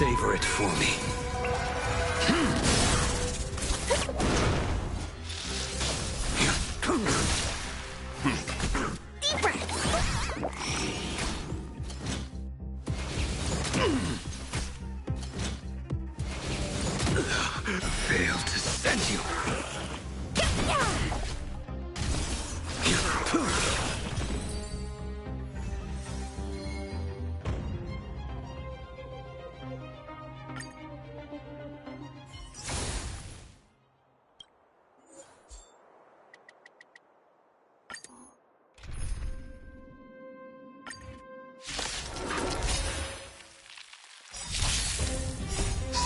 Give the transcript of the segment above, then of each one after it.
Savor it for me. Deep breath. Failed to send you.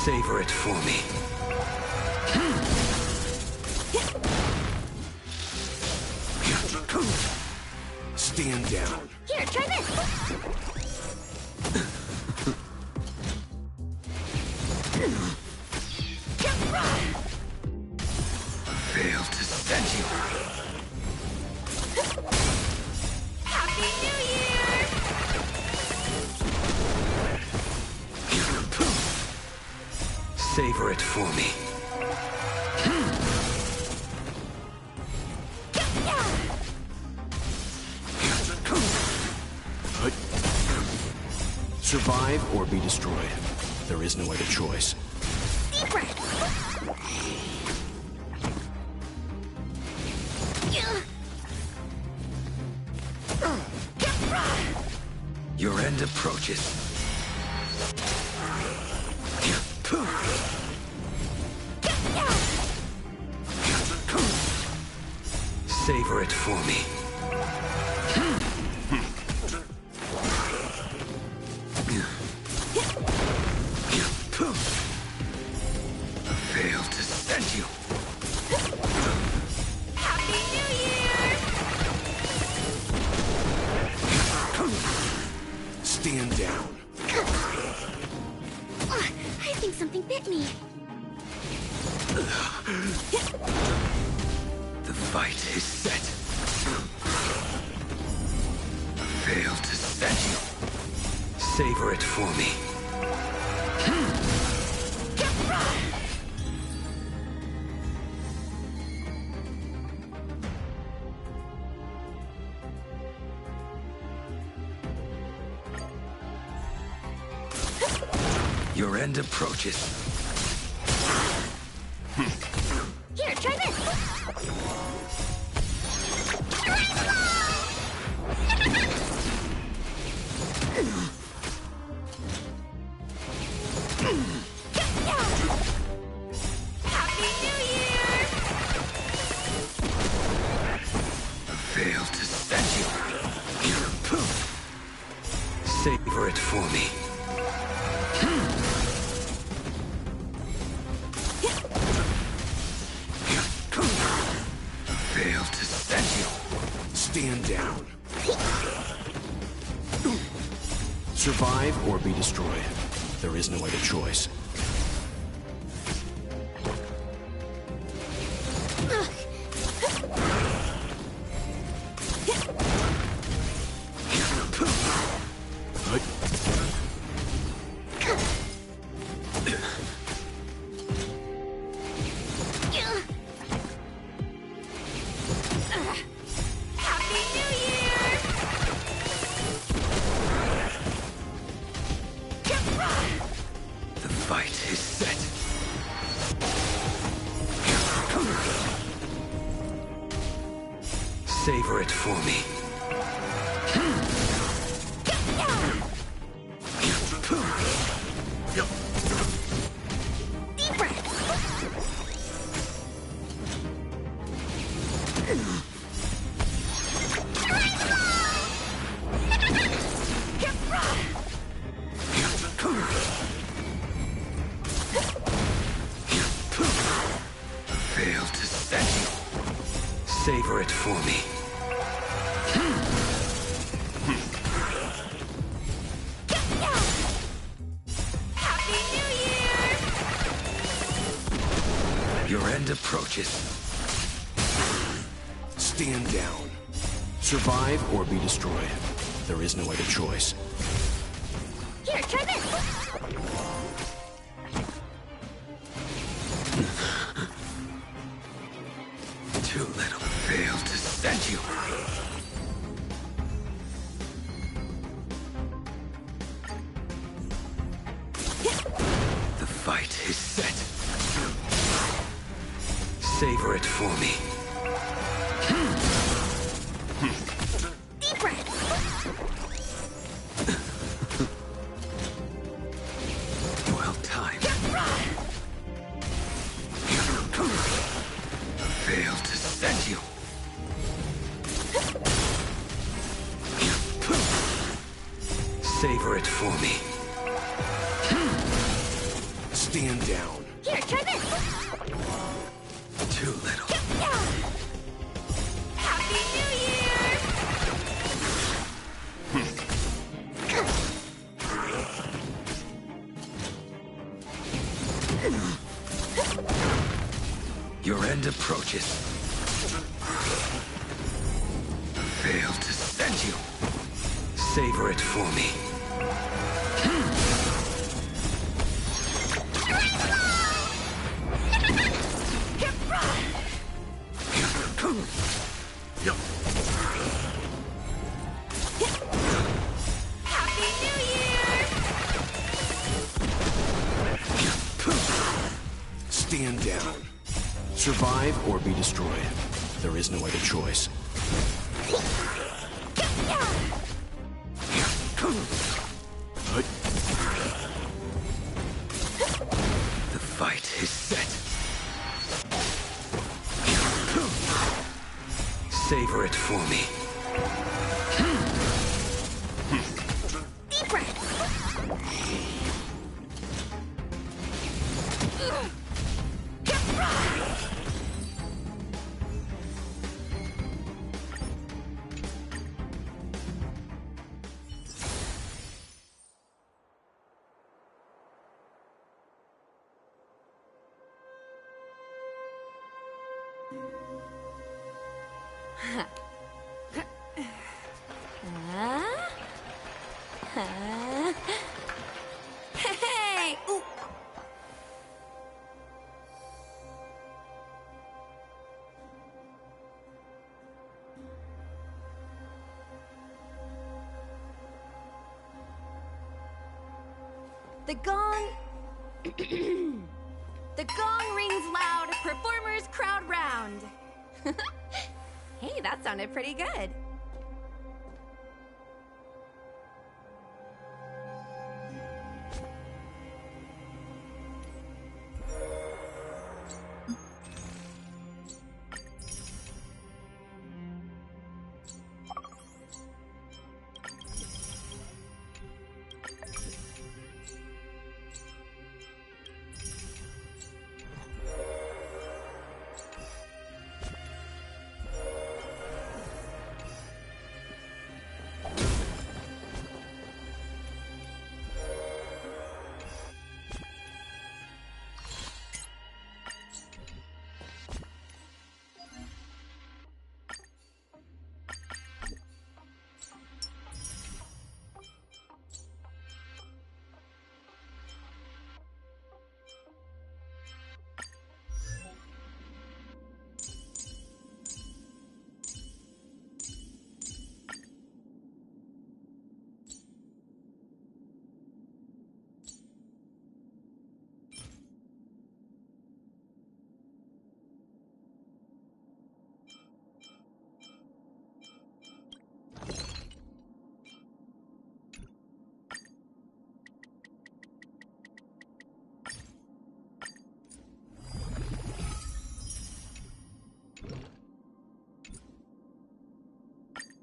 Savor it for me. Stand down. Here, try this. Failed to send you. Happy New Year! Savor it for me. Survive or be destroyed. There is no other choice. Deep breath. Your end approaches. Savor it for me. Failed to send you. Happy New Year! Stand down. I think something bit me. The fight is set. Failed to send you. Savor it for me. Your end approaches. Here, try this. Happy New Year! Failed to send you. Savor it for me. Failed to send you. Stand down. Survive or be destroyed. There is no other choice. Happy New Year! The fight is set. Savor it for me. Deep breath. Failed to send you. Savor it for me. Happy New Year! Your end approaches. Stand down. Survive or be destroyed. There is no other choice. Here, try this. is set. Savor it for me. Deep breath. Well timed. Fail to set you. Savor it for me. Stand down. Here, try this. Too little. Happy New Year! Your end approaches. Fail to send you. Savor it for me. Happy New Year! Stand down. Survive or be destroyed. There is no other choice. The fight is set. Savor it for me. Deep breath. Hey! Ooh. The gong... The gong rings loud, performers crowd round. Hey, that sounded pretty good.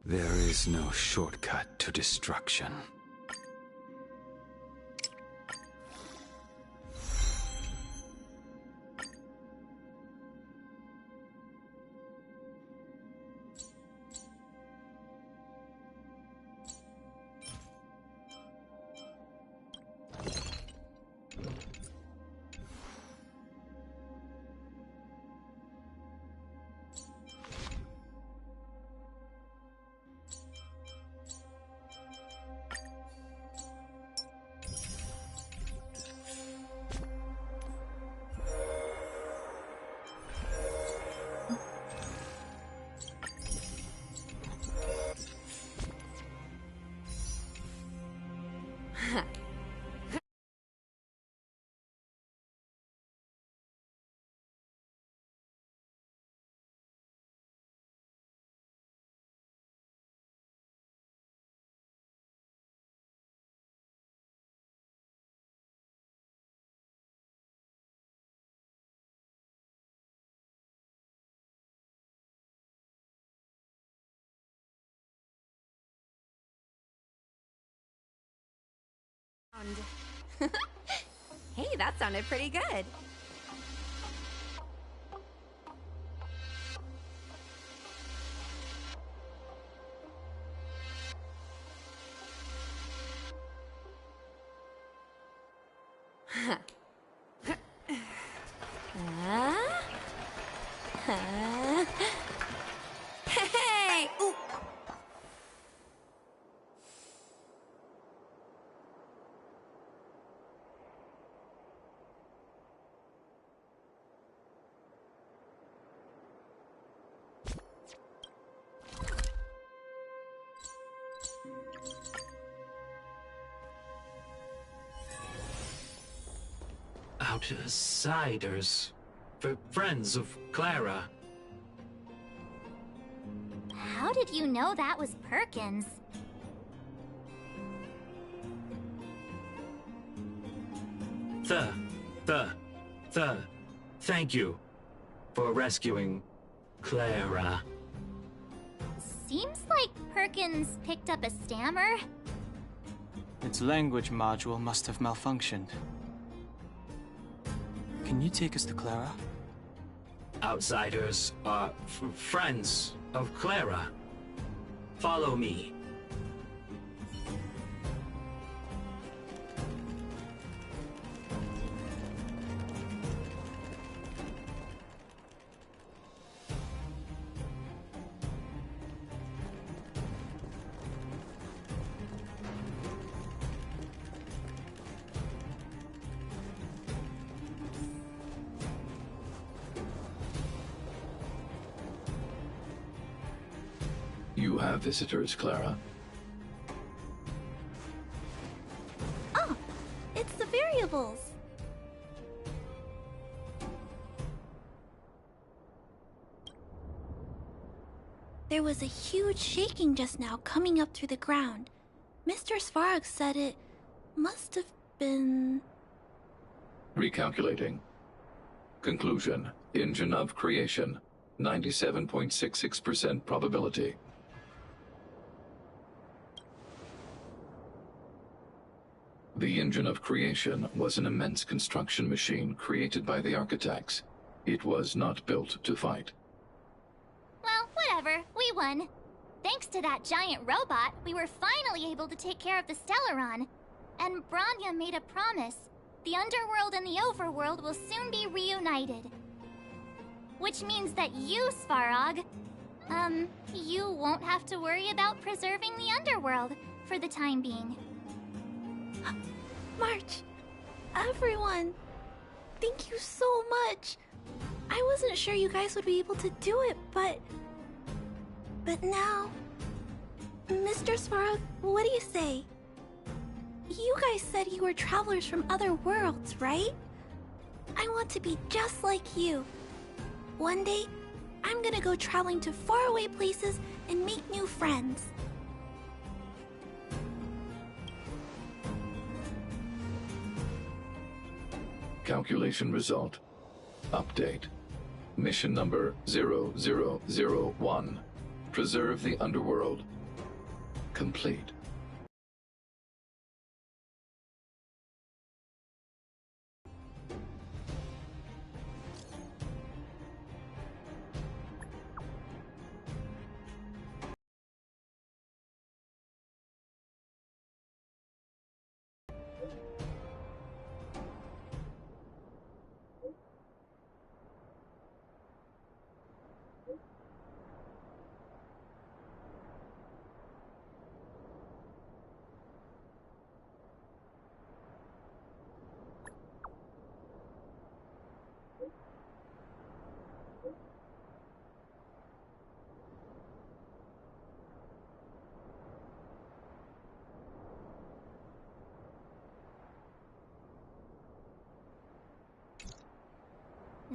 There is no shortcut to destruction. round. Hey, that sounded pretty good. Hey! Ooh. Outsiders. Friends of Clara. How did you know that was Perkins? Thank you for rescuing Clara. Seems like Perkins picked up a stammer. Its language module must have malfunctioned. Can you take us to Clara? Outsiders are friends of Clara. Follow me. You have visitors, Clara. Oh, it's the variables. There was a huge shaking just now coming up through the ground. Mr. Svarog said it must have been... Recalculating. Conclusion. Engine of creation. 97.66% probability. The engine of creation was an immense construction machine created by the architects. It was not built to fight. Well, whatever. We won. Thanks to that giant robot, we were finally able to take care of the Stellaron. And Branya made a promise. The underworld and the overworld will soon be reunited. Which means that you, Svarog, you won't have to worry about preserving the underworld for the time being. March, everyone, thank you so much. I wasn't sure you guys would be able to do it, but now... Mr. Svarog, what do you say? You guys said you were travelers from other worlds, right? I want to be just like you. One day, I'm gonna go traveling to faraway places and make new friends. Calculation result. Update. Mission number 0001. Preserve the underworld. Complete.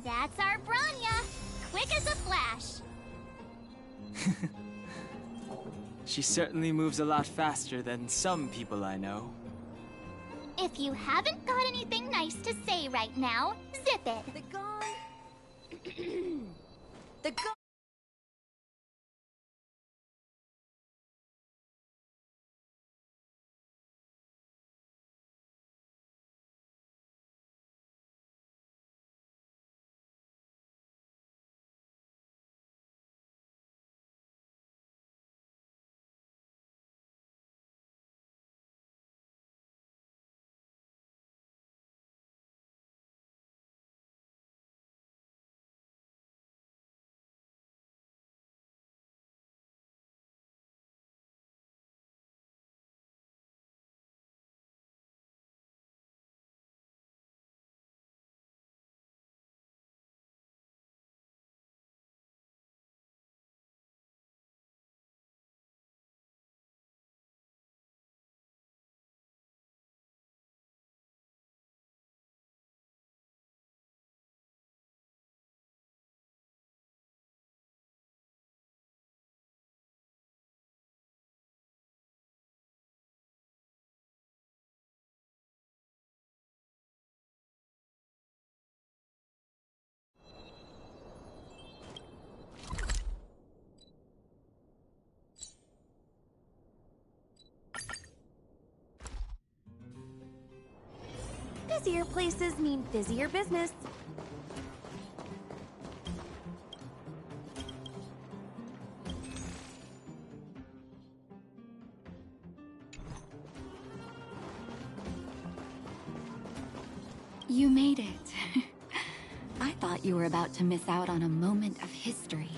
That's our Branya! Quick as a flash! She certainly moves a lot faster than some people I know. If you haven't got anything nice to say right now, zip it! The gong... the gong... Busier places mean busier business. You made it. I thought you were about to miss out on a moment of history.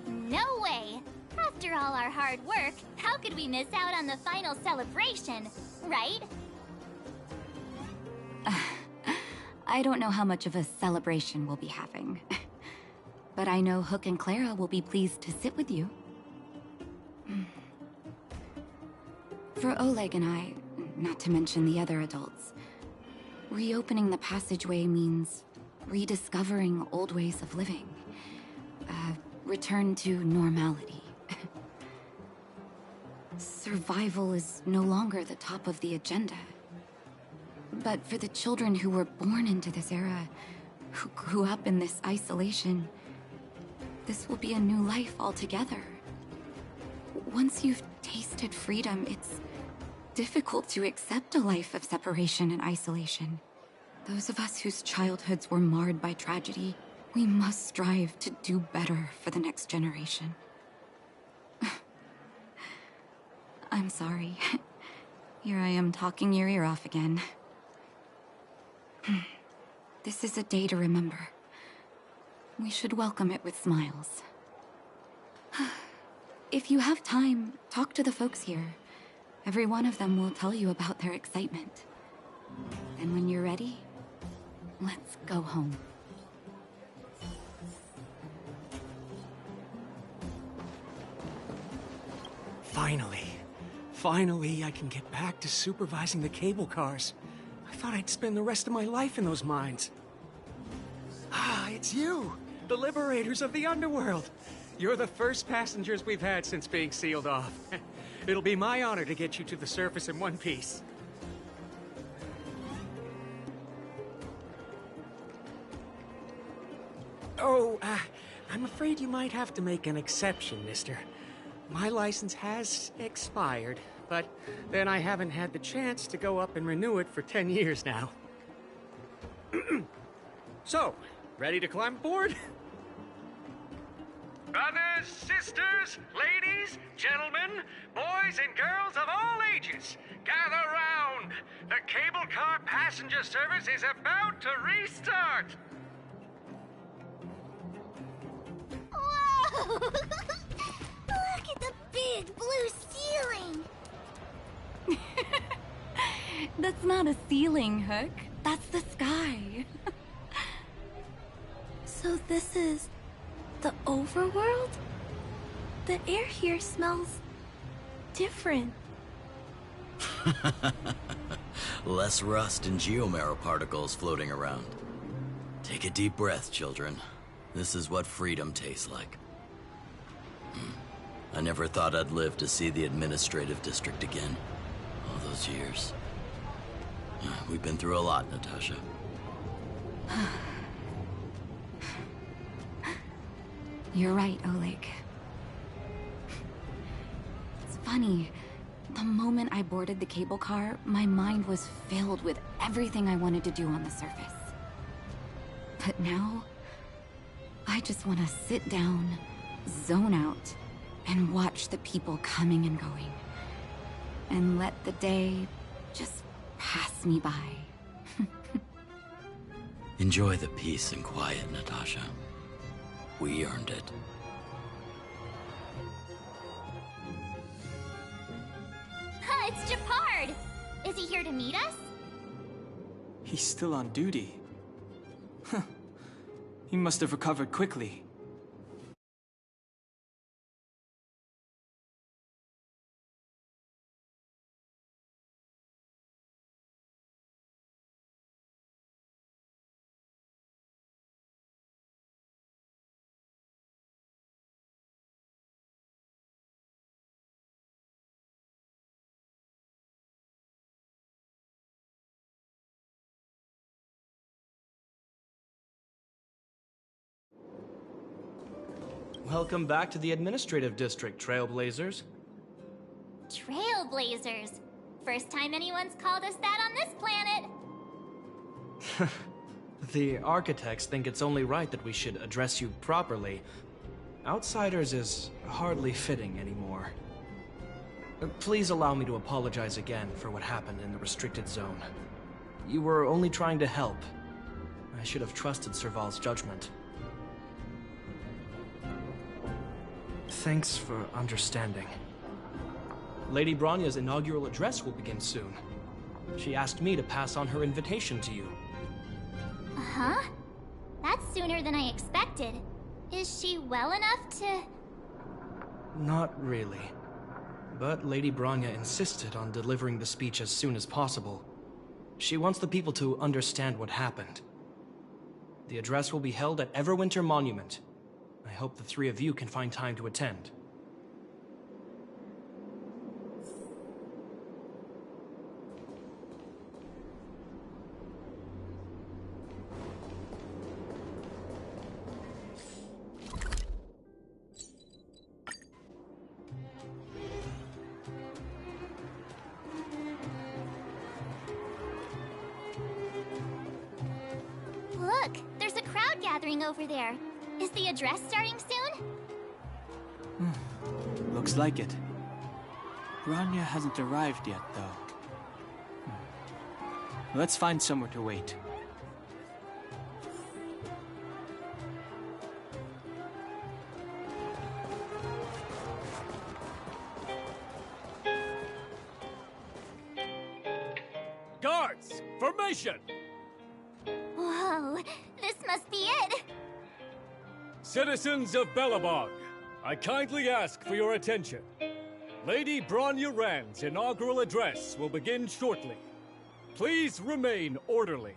No way! After all our hard work, how could we miss out on the final celebration, right? I don't know how much of a celebration we'll be having. But I know Hook and Clara will be pleased to sit with you. For Oleg and I, not to mention the other adults, reopening the passageway means rediscovering old ways of living. Return to normality. Survival is no longer the top of the agenda. But for the children who were born into this era, who grew up in this isolation, this will be a new life altogether. Once you've tasted freedom, it's difficult to accept a life of separation and isolation. Those of us whose childhoods were marred by tragedy, we must strive to do better for the next generation. I'm sorry. Here I am talking your ear off again. This is a day to remember. We should welcome it with smiles. If you have time, talk to the folks here. Every one of them will tell you about their excitement. And when you're ready, let's go home. Finally, I can get back to supervising the cable cars. I thought I'd spend the rest of my life in those mines. Ah, it's you, the liberators of the underworld. You're the first passengers we've had since being sealed off. It'll be my honor to get you to the surface in one piece. Oh, I'm afraid you might have to make an exception, mister. My license has expired, but then I haven't had the chance to go up and renew it for 10 years now. So, ready to climb aboard? Brothers, sisters, ladies, gentlemen, boys and girls of all ages, gather round! The cable car passenger service is about to restart! Whoa! Look at the big blue ceiling! That's not a ceiling, Hook. That's the sky. So this is the overworld? The air here smells different. Less rust and geomarrow particles floating around. Take a deep breath, children. This is what freedom tastes like. I never thought I'd live to see the administrative district again. All those years. We've been through a lot, Natasha. You're right, Oleg. It's funny. The moment I boarded the cable car, my mind was filled with everything I wanted to do on the surface. But now, I just want to sit down, zone out, and watch the people coming and going. And let the day just pass me by. Enjoy the peace and quiet, Natasha. We earned it. It's Japard! Is he here to meet us? He's still on duty. Huh. He must have recovered quickly. Welcome back to the Administrative District, Trailblazers. Trailblazers. First time anyone's called us that on this planet. The architects think it's only right that we should address you properly. Outsiders is hardly fitting anymore. Please allow me to apologize again for what happened in the restricted zone. You were only trying to help. I should have trusted Serval's judgment. Thanks for understanding. Lady Bronya's inaugural address will begin soon. She asked me to pass on her invitation to you. Uh-huh. That's sooner than I expected. Is she well enough to... Not really. But Lady Bronya insisted on delivering the speech as soon as possible. She wants the people to understand what happened. The address will be held at Everwinter Monument. I hope the three of you can find time to attend. Look, there's a crowd gathering over there. Is the address starting soon? Looks like it. Bronya hasn't arrived yet, though. Let's find somewhere to wait. Guards! Formation! Whoa, this must be it! Citizens of Belobog, I kindly ask for your attention. Lady Bronya Rand's inaugural address will begin shortly. Please remain orderly.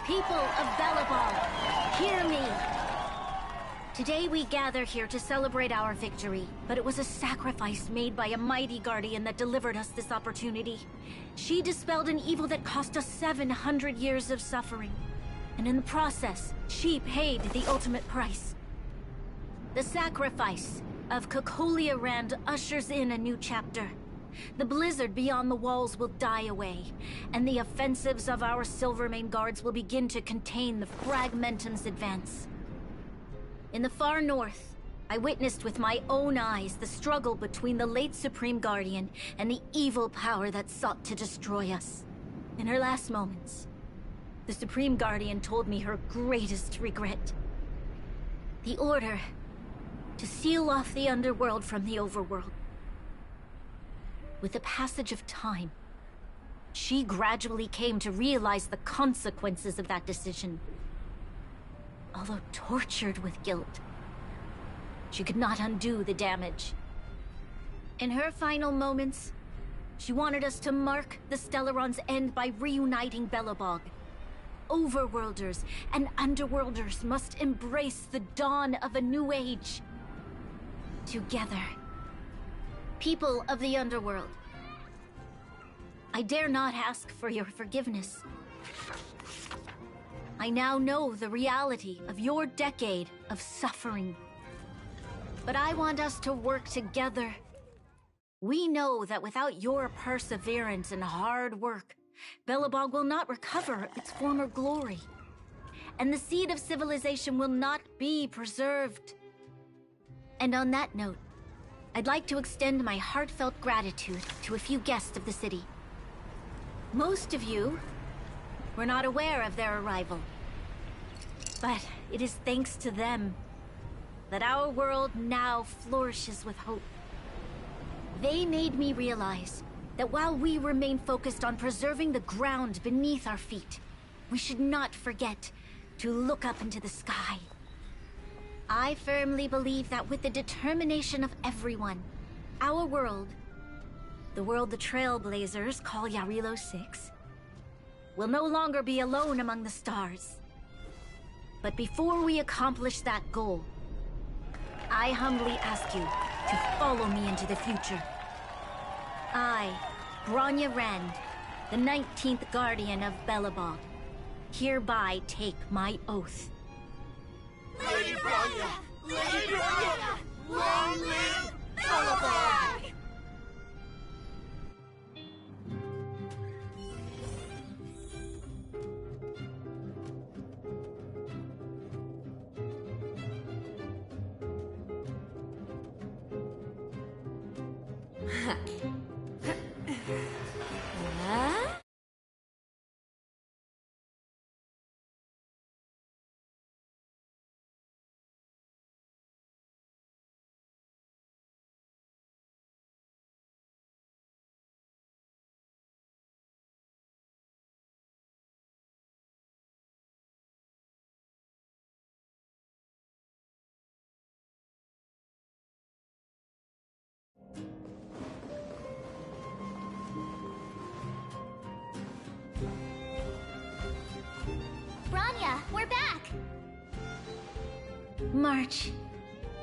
People of Belobog, hear me! Today we gather here to celebrate our victory, but it was a sacrifice made by a mighty guardian that delivered us this opportunity. She dispelled an evil that cost us 700 years of suffering. And in the process, she paid the ultimate price. The sacrifice of Cocolia Rand ushers in a new chapter. The blizzard beyond the walls will die away, and the offensives of our Silvermane guards will begin to contain the Fragmentum's advance. In the far north, I witnessed with my own eyes the struggle between the late Supreme Guardian and the evil power that sought to destroy us. In her last moments, the Supreme Guardian told me her greatest regret. The order to seal off the underworld from the overworld. With the passage of time, she gradually came to realize the consequences of that decision. Although tortured with guilt, she could not undo the damage. In her final moments, she wanted us to mark the Stellaron's end by reuniting Belobog. Overworlders and Underworlders must embrace the dawn of a new age. Together. People of the Underworld, I dare not ask for your forgiveness. I now know the reality of your decade of suffering. But I want us to work together. We know that without your perseverance and hard work, Belobog will not recover its former glory. And the seed of civilization will not be preserved. And on that note, I'd like to extend my heartfelt gratitude to a few guests of the city. Most of you were not aware of their arrival. But it is thanks to them that our world now flourishes with hope. They made me realize that while we remain focused on preserving the ground beneath our feet, we should not forget to look up into the sky. I firmly believe that with the determination of everyone, our world, the world the Trailblazers call Yarilo 6, will no longer be alone among the stars. But before we accomplish that goal, I humbly ask you to follow me into the future. I, Bronya Rand, the 19th Guardian of Belobog, hereby take my oath. Lady Bronya! Lady Bronya! Long live Belobog! Branya, we're back! March,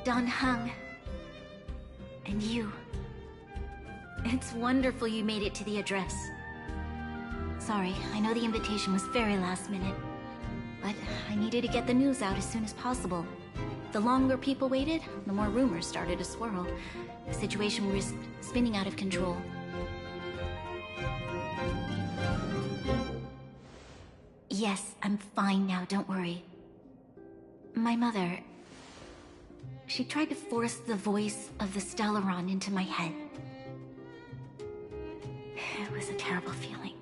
Don Hung, and you. It's wonderful you made it to the address. Sorry, I know the invitation was very last minute, but I needed to get the news out as soon as possible. The longer people waited, the more rumors started to swirl. The situation risked spinning out of control. Yes, I'm fine now, don't worry. My mother... she tried to force the voice of the Stellaron into my head. It was a terrible feeling.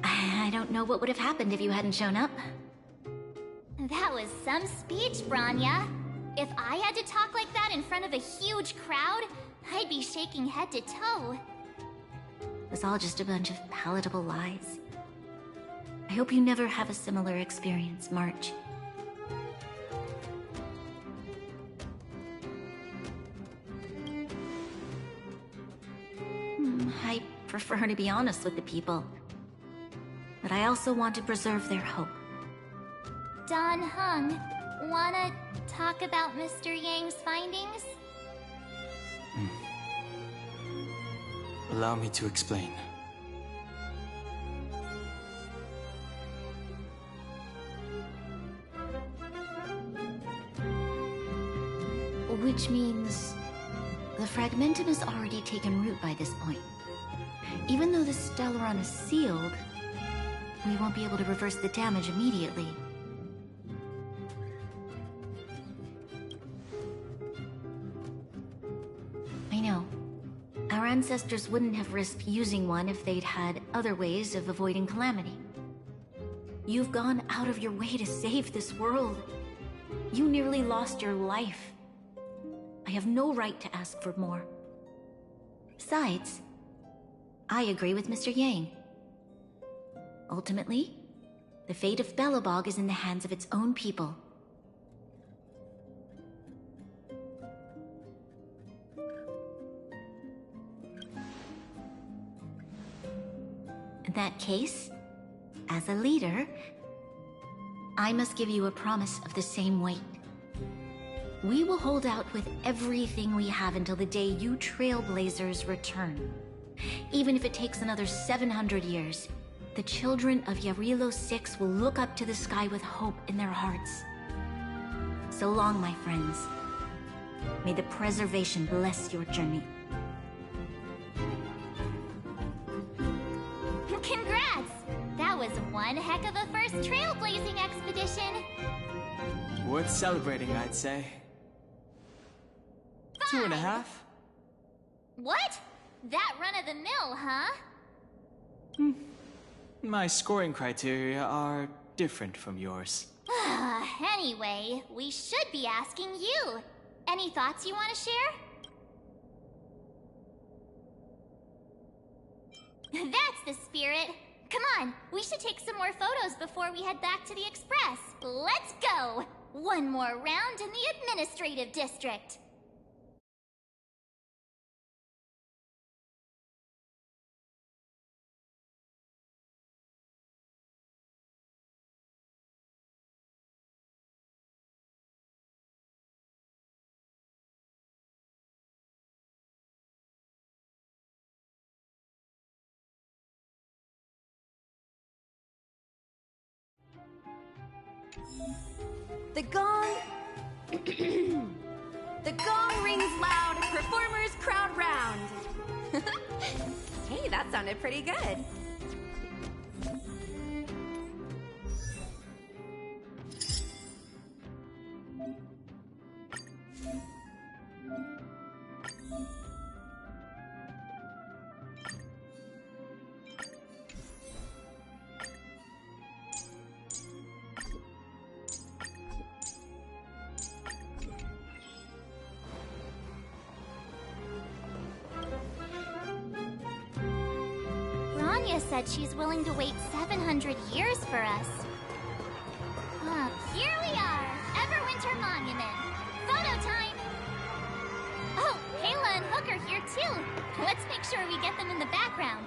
I don't know what would have happened if you hadn't shown up. That was some speech, Branya. If I had to talk like that in front of a huge crowd, I'd be shaking head to toe. It was all just a bunch of palatable lies. I hope you never have a similar experience, March. I prefer to be honest with the people. But I also want to preserve their hope. Don Hung, wanna talk about Mr. Yang's findings? Allow me to explain. Which means... the Fragmentum has already taken root by this point. Even though the Stellaron is sealed, we won't be able to reverse the damage immediately. I know. Our ancestors wouldn't have risked using one if they'd had other ways of avoiding calamity. You've gone out of your way to save this world. You nearly lost your life. I have no right to ask for more. Besides, I agree with Mr. Yang. Ultimately, the fate of Belobog is in the hands of its own people. In that case, as a leader, I must give you a promise of the same weight. We will hold out with everything we have until the day you Trailblazers return. Even if it takes another 700 years, the children of Yarilo 6 will look up to the sky with hope in their hearts. So long, my friends. May the preservation bless your journey. Congrats! That was one heck of a first trailblazing expedition! Worth celebrating, I'd say. 2.5? What? That run-of-the-mill, huh? My scoring criteria are different from yours. Anyway, we should be asking you. Any thoughts you want to share? That's the spirit. Come on, we should take some more photos before we head back to the Express. Let's go! One more round in the administrative district. The gong... the gong rings loud, performers crowd round. Hey, that sounded pretty good. Bronya said she's willing to wait 700 years for us. Here we are, Everwinter Monument. Photo time! Oh, Kayla and Hook are here too. Let's make sure we get them in the background.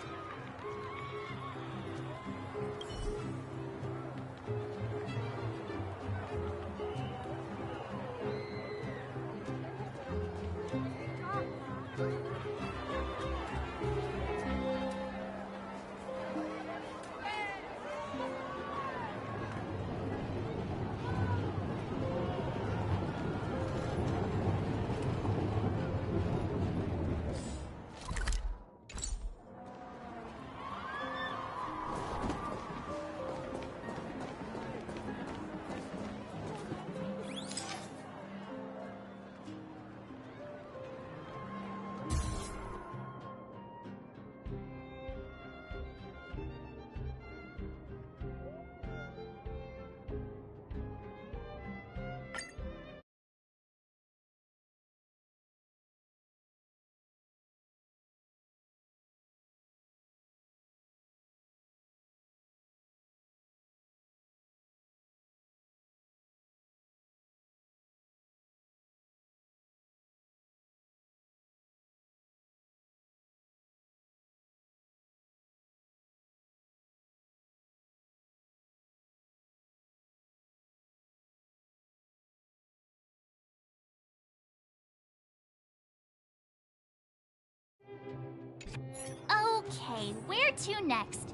Okay, where to next?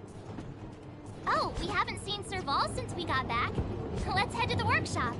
Oh, we haven't seen Serval since we got back. Let's head to the workshop.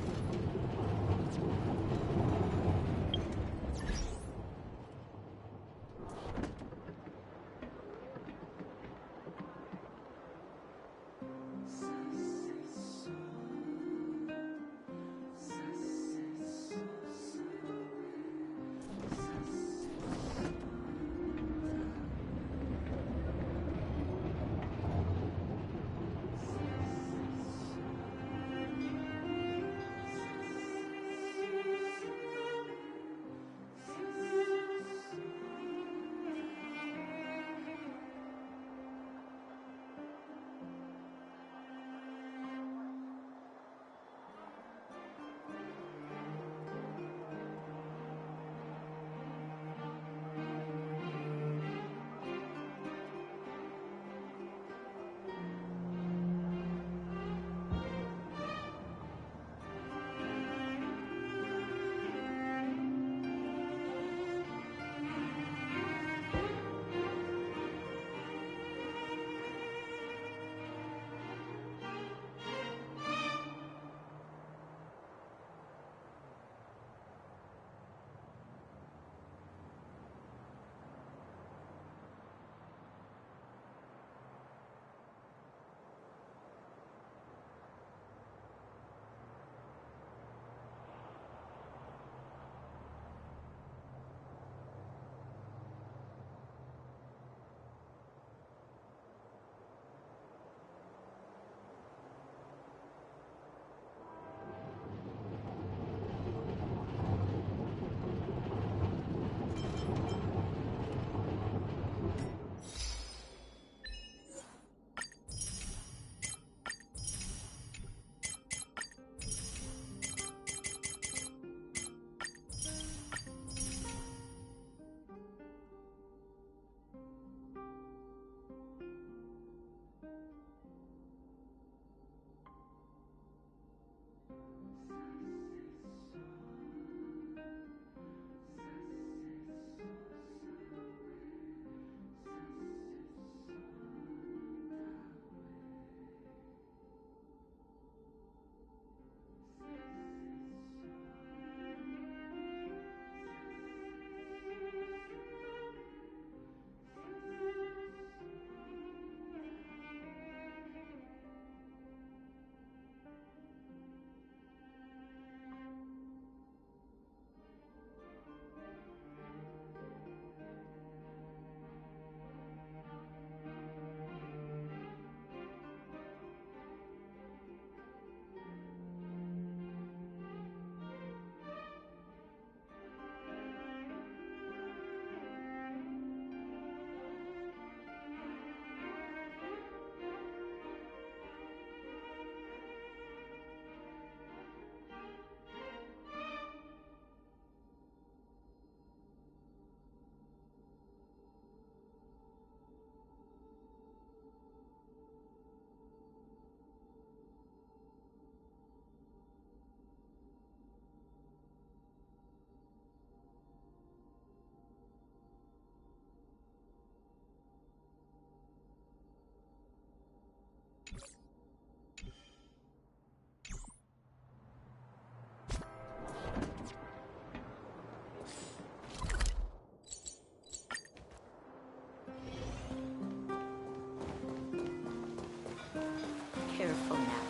Careful now.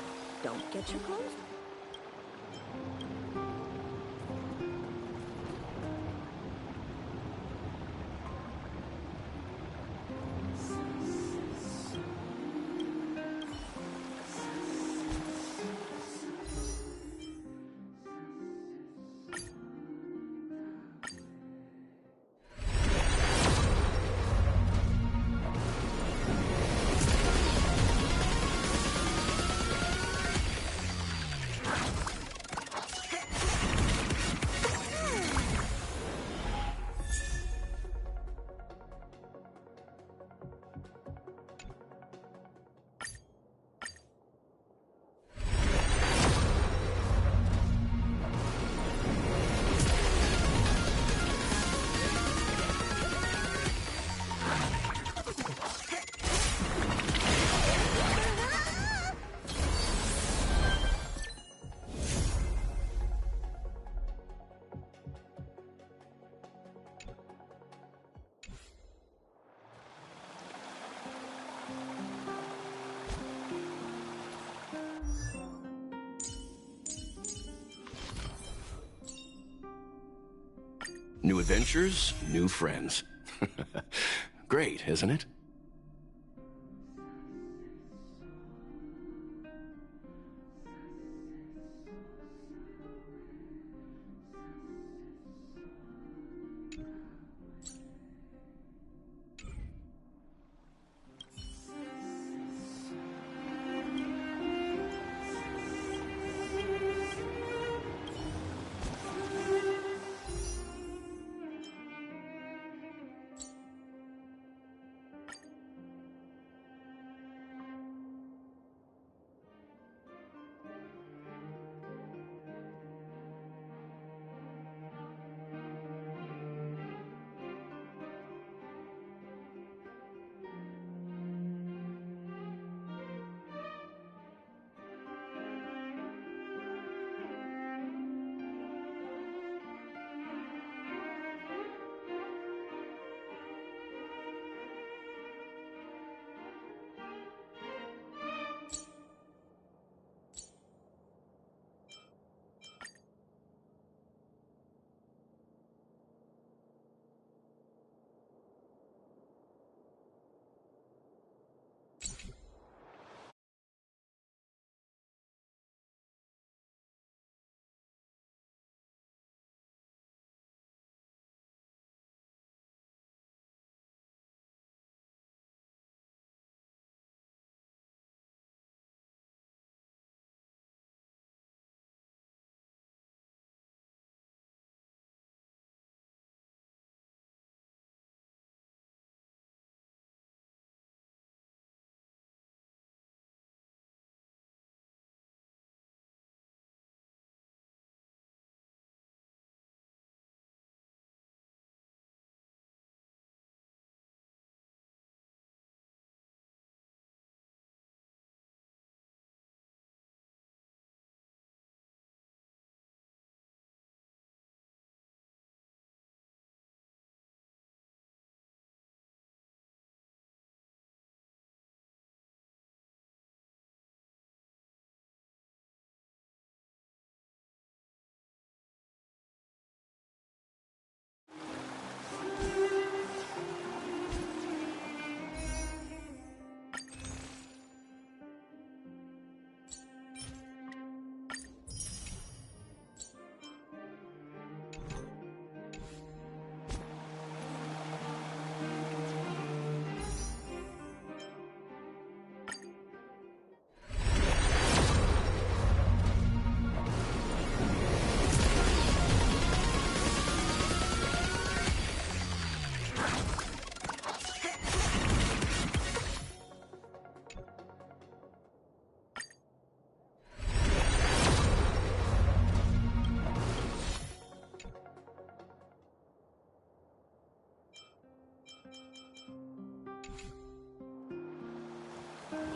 Don't get your clothes. New adventures, new friends. Great, isn't it?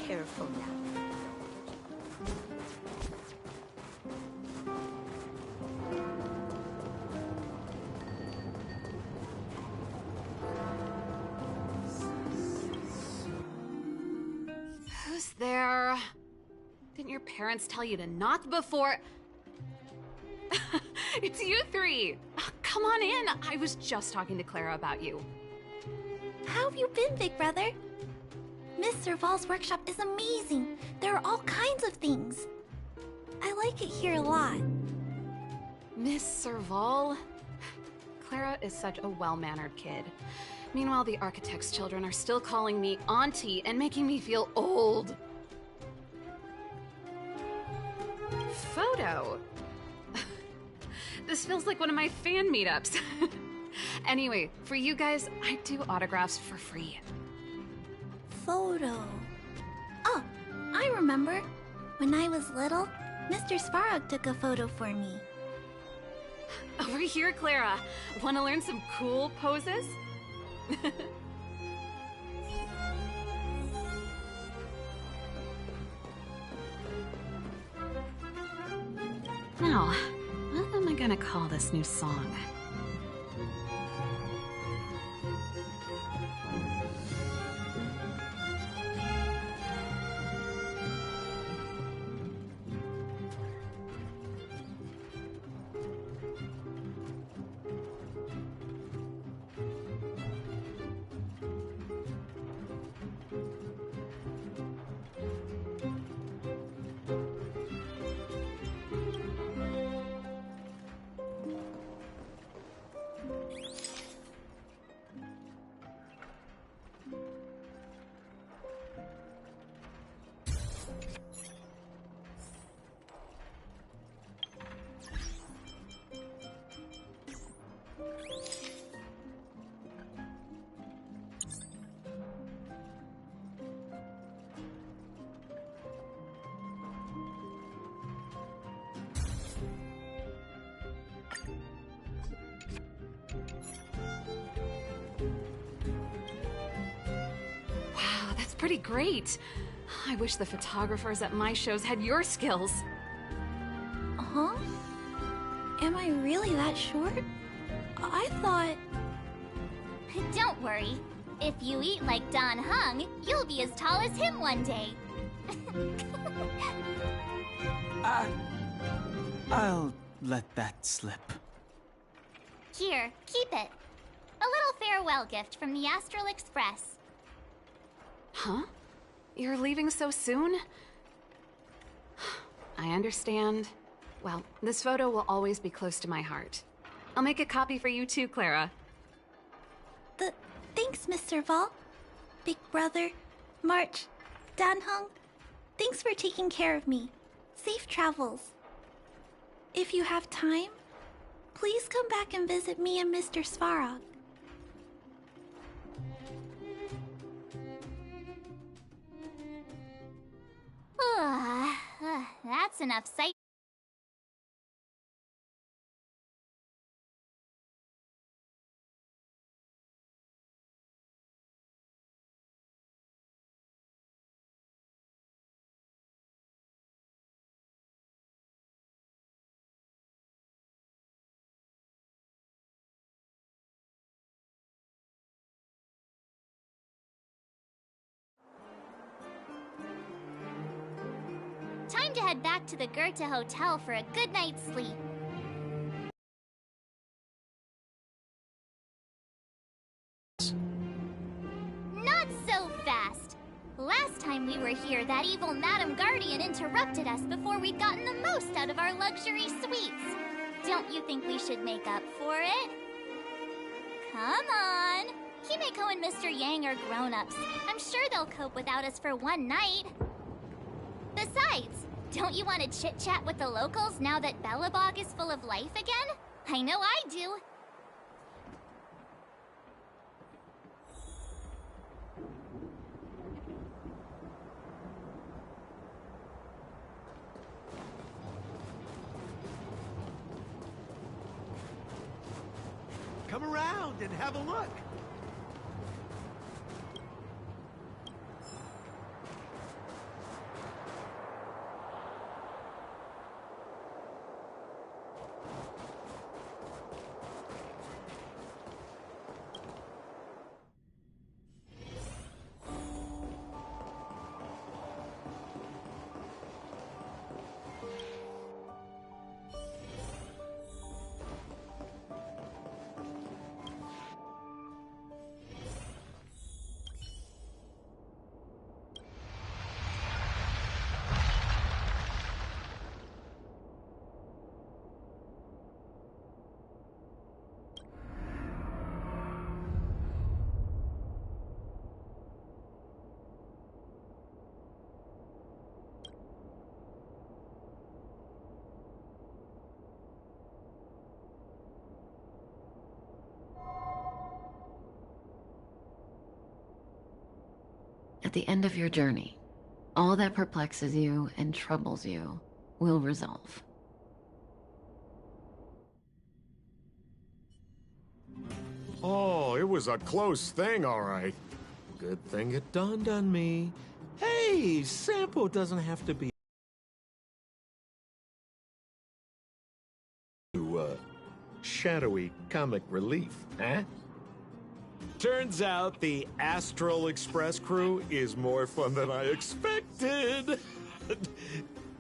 Careful now. Who's there? Didn't your parents tell you to knock before... It's you three! Come on in! I was just talking to Clara about you. How have you been, big brother? Miss Serval's workshop is amazing. There are all kinds of things. I like it here a lot. Miss Serval? Clara is such a well-mannered kid. Meanwhile, the architect's children are still calling me auntie and making me feel old. Photo? This feels like one of my fan meetups. Anyway, for you guys, I do autographs for free. Photo. Oh, I remember. When I was little, Mr. Svarog took a photo for me. Over here, Clara. Want to learn some cool poses? Now, what am I gonna call this new song? Pretty great. I wish the photographers at my shows had your skills. Huh? Am I really that short? I thought... Don't worry. If you eat like Don Hung, you'll be as tall as him one day. I'll let that slip. Here, keep it. A little farewell gift from the Astral Express. Huh? You're leaving so soon? I understand. Well, this photo will always be close to my heart. I'll make a copy for you too, Clara. Thanks, Miss Serval. Big brother, March, Danhung, thanks for taking care of me. Safe travels. If you have time, please come back and visit me and Mr. Svarog. That's enough sight. Time to head back to the Goethe Hotel for a good night's sleep. Not so fast! Last time we were here, that evil Madam Guardian interrupted us before we'd gotten the most out of our luxury suites. Don't you think we should make up for it? Come on! Himeko and Mr. Yang are grown-ups. I'm sure they'll cope without us for one night. Besides, don't you want to chit-chat with the locals now that Belobog is full of life again? I know I do. Come around and have a look. At the end of your journey, all that perplexes you and troubles you will resolve. Oh, it was a close thing, all right. Good thing it dawned on me. Hey, Sampo doesn't have to be shadowy comic relief, eh? Turns out the Astral Express crew is more fun than I expected.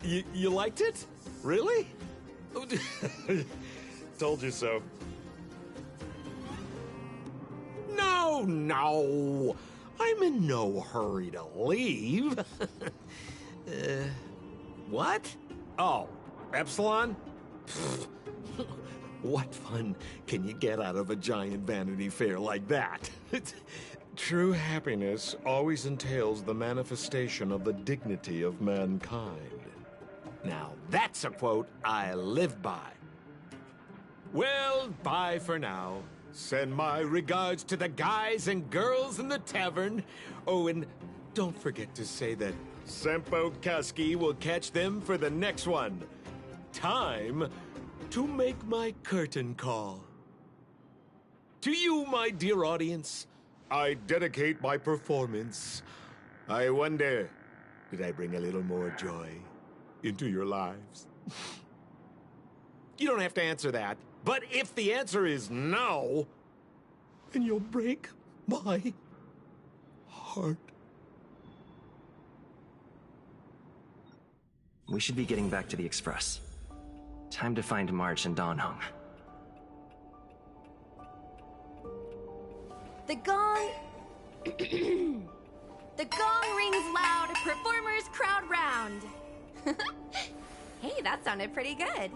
You liked it? Really? Told you so. No. I'm in no hurry to leave. What? Oh, Epsilon? What fun can you get out of a giant Vanity Fair like that? True happiness always entails the manifestation of the dignity of mankind. Now, that's a quote I live by. Well, bye for now. Send my regards to the guys and girls in the tavern. Oh, and don't forget to say that Sempo Kasky will catch them for the next one. Time to make my curtain call. To you, my dear audience, I dedicate my performance. I wonder, did I bring a little more joy into your lives? You don't have to answer that. But if the answer is no, then you'll break my heart. We should be getting back to the Express. Time to find March and Dawn Hung. The gong... The gong rings loud, performers crowd round. Hey, that sounded pretty good.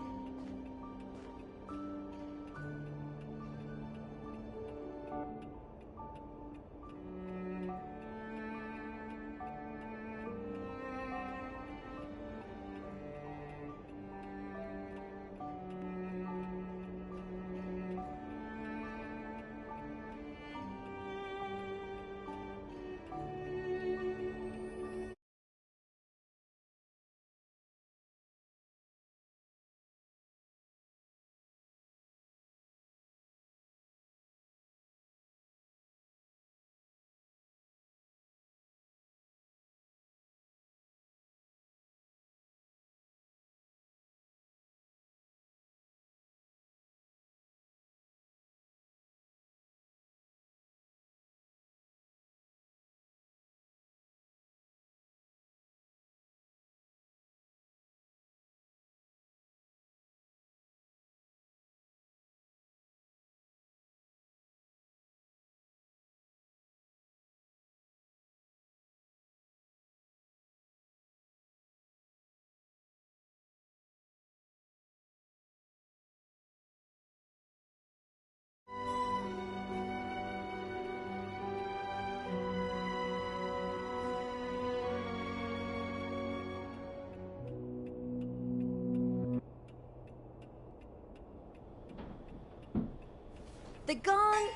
The gong...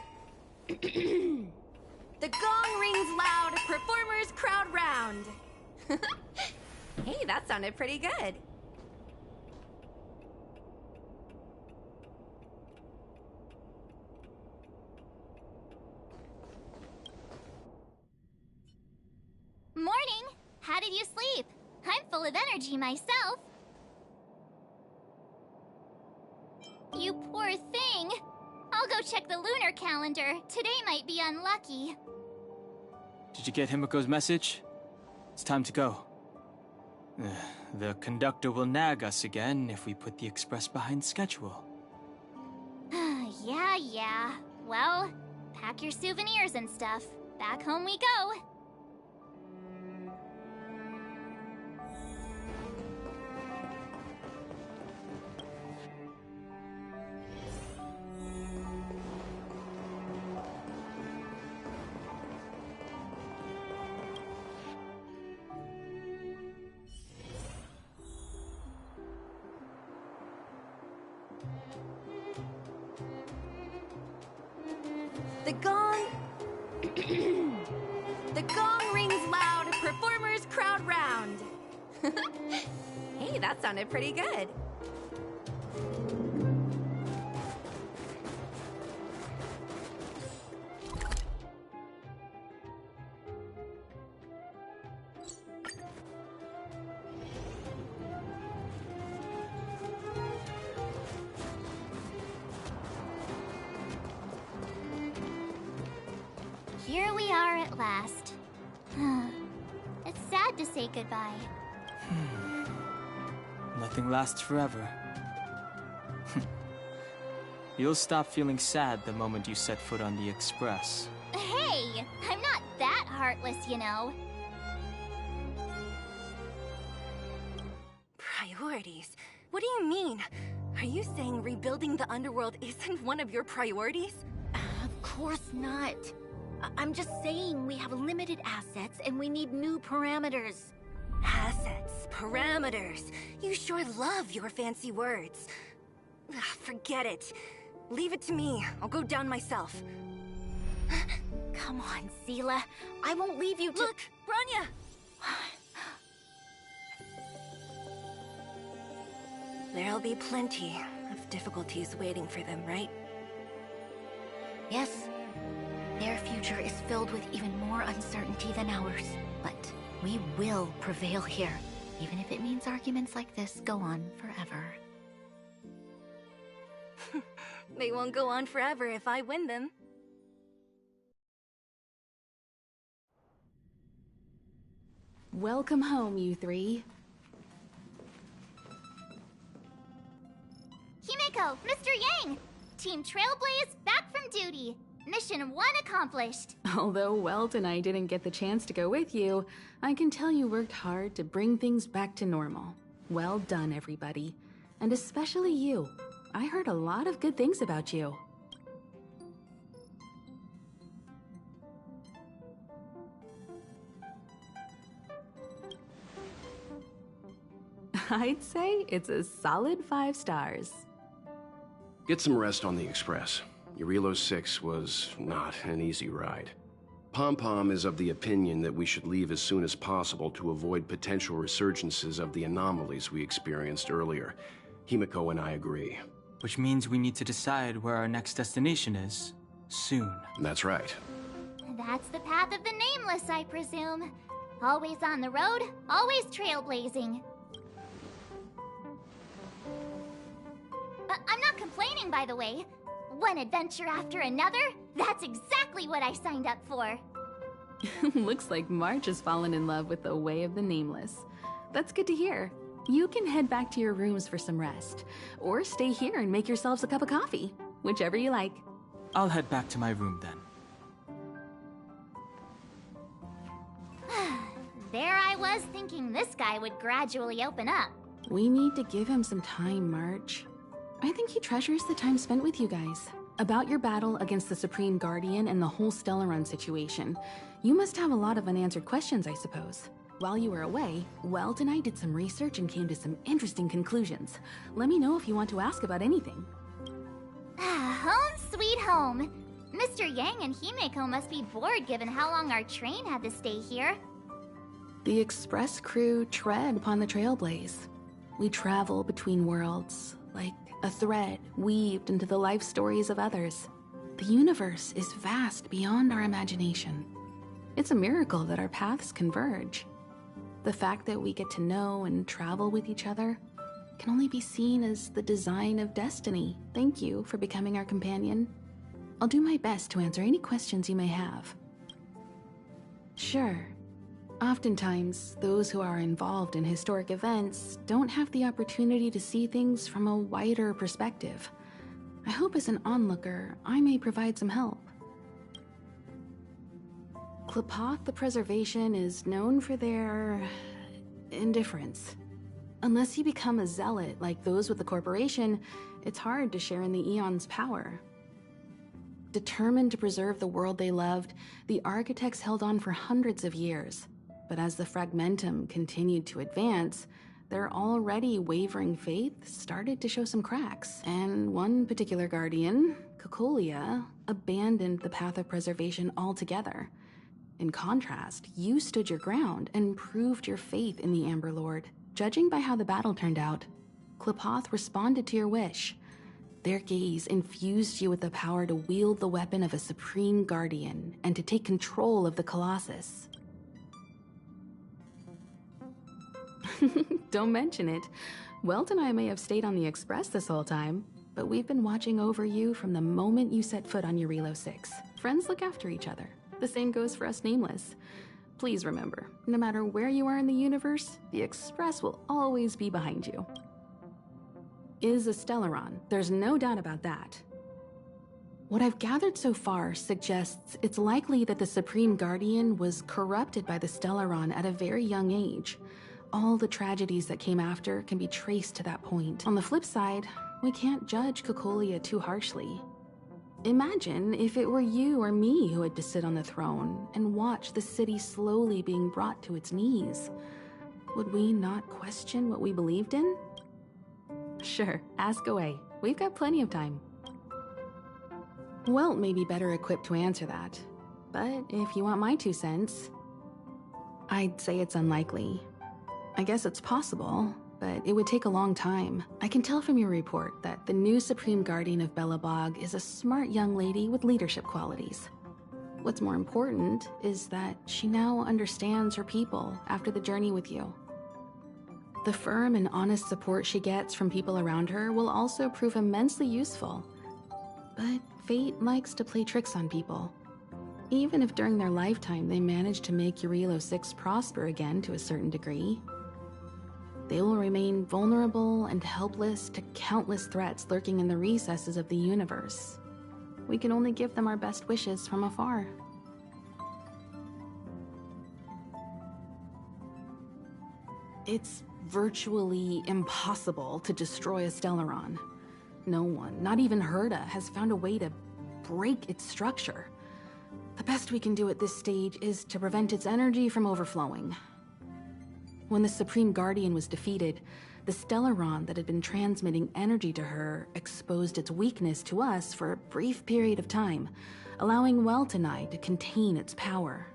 The gong rings loud, performers crowd round. Hey, that sounded pretty good. Morning! How did you sleep? I'm full of energy myself. You poor thing. I'll go check the lunar calendar. Today might be unlucky. Did you get Himiko's message? It's time to go. The conductor will nag us again if we put the express behind schedule. Yeah. Well, pack your souvenirs and stuff. Back home we go. The gong... The gong rings loud, Hey, that sounded pretty good. Here we are at last. It's sad to say goodbye. Nothing lasts forever. You'll stop feeling sad the moment you set foot on the Express. Hey, I'm not that heartless, you know. Priorities? What do you mean? Are you saying rebuilding the underworld isn't one of your priorities? Of course not. I'm just saying we have limited assets and we need new parameters. Assets, parameters. You sure love your fancy words. Ugh, forget it. Leave it to me. I'll go down myself. Come on, Seela. I won't leave you to— Look, Bronya! There'll be plenty of difficulties waiting for them, right? Yes. Their future is filled with even more uncertainty than ours. But we will prevail here, even if it means arguments like this go on forever. They won't go on forever if I win them. Welcome home, you three. Himeko, Mr. Yang! Team Trailblaze back from duty. Mission 1 accomplished. Although Welt and I didn't get the chance to go with you, I can tell you worked hard to bring things back to normal. Well done, everybody. And especially you. I heard a lot of good things about you. I'd say it's a solid 5 stars. Get some rest on the Express. Eurilo 6 was not an easy ride. Pom-Pom is of the opinion that we should leave as soon as possible to avoid potential resurgences of the anomalies we experienced earlier. Himeko and I agree. Which means we need to decide where our next destination is, soon. That's right. That's the path of the Nameless, I presume. Always on the road, always trailblazing. I'm not complaining, by the way. One adventure after another, that's exactly what I signed up for. Looks like March has fallen in love with the Way of the Nameless. That's good to hear. You can head back to your rooms for some rest, or stay here and make yourselves a cup of coffee, whichever you like. I'll head back to my room then. There I was thinking this guy would gradually open up. We need to give him some time, March. I think he treasures the time spent with you guys. About your battle against the Supreme Guardian and the whole Stellaron situation, you must have a lot of unanswered questions, I suppose. While you were away, Welt and I did some research and came to some interesting conclusions. Let me know if you want to ask about anything. Home sweet home. Mr. Yang and Himeko must be bored given how long our train had to stay here. The Express crew tread upon the Trailblaze. We travel between worlds, like a thread weaved into the life stories of others. The universe is vast beyond our imagination. It's a miracle that our paths converge. The fact that we get to know and travel with each other can only be seen as the design of destiny. Thank you for becoming our companion. I'll do my best to answer any questions you may have. Sure. Oftentimes, those who are involved in historic events don't have the opportunity to see things from a wider perspective. I hope as an onlooker, I may provide some help. Klapoth the Preservation is known for their indifference. Unless you become a zealot like those with the corporation, it's hard to share in the Aeon's power. Determined to preserve the world they loved, the architects held on for hundreds of years. But as the Fragmentum continued to advance, their already wavering faith started to show some cracks, and one particular guardian, Cocolia, abandoned the path of preservation altogether. In contrast, you stood your ground and proved your faith in the Amber Lord. Judging by how the battle turned out, Klapoth responded to your wish. Their gaze infused you with the power to wield the weapon of a supreme guardian and to take control of the Colossus. Don't mention it. Welt and I may have stayed on the Express this whole time, but we've been watching over you from the moment you set foot on Eurilo 6. Friends look after each other. The same goes for us Nameless. Please remember, no matter where you are in the universe, the Express will always be behind you. Is a Stellaron, there's no doubt about that. What I've gathered so far suggests it's likely that the Supreme Guardian was corrupted by the Stellaron at a very young age. All the tragedies that came after can be traced to that point. On the flip side, we can't judge Cocolia too harshly. Imagine if it were you or me who had to sit on the throne and watch the city slowly being brought to its knees. Would we not question what we believed in? Sure, ask away. We've got plenty of time. Welt may be better equipped to answer that, but if you want my 2 cents, I'd say it's unlikely. I guess it's possible, but it would take a long time. I can tell from your report that the new Supreme Guardian of Belobog is a smart young lady with leadership qualities. What's more important is that she now understands her people after the journey with you. The firm and honest support she gets from people around her will also prove immensely useful. But fate likes to play tricks on people. Even if during their lifetime they manage to make Eurilo 6 prosper again to a certain degree, they will remain vulnerable and helpless to countless threats lurking in the recesses of the universe. We can only give them our best wishes from afar. It's virtually impossible to destroy a Stellaron. No one, not even Herda, has found a way to break its structure. The best we can do at this stage is to prevent its energy from overflowing. When the Supreme Guardian was defeated, the Stellaron that had been transmitting energy to her exposed its weakness to us for a brief period of time, allowing Welt and I to contain its power.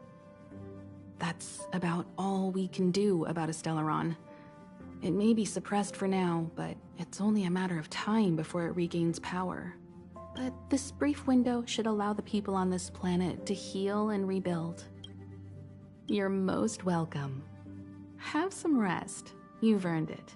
That's about all we can do about a Stellaron. It may be suppressed for now, but it's only a matter of time before it regains power. But this brief window should allow the people on this planet to heal and rebuild. You're most welcome. Have some rest. You've earned it.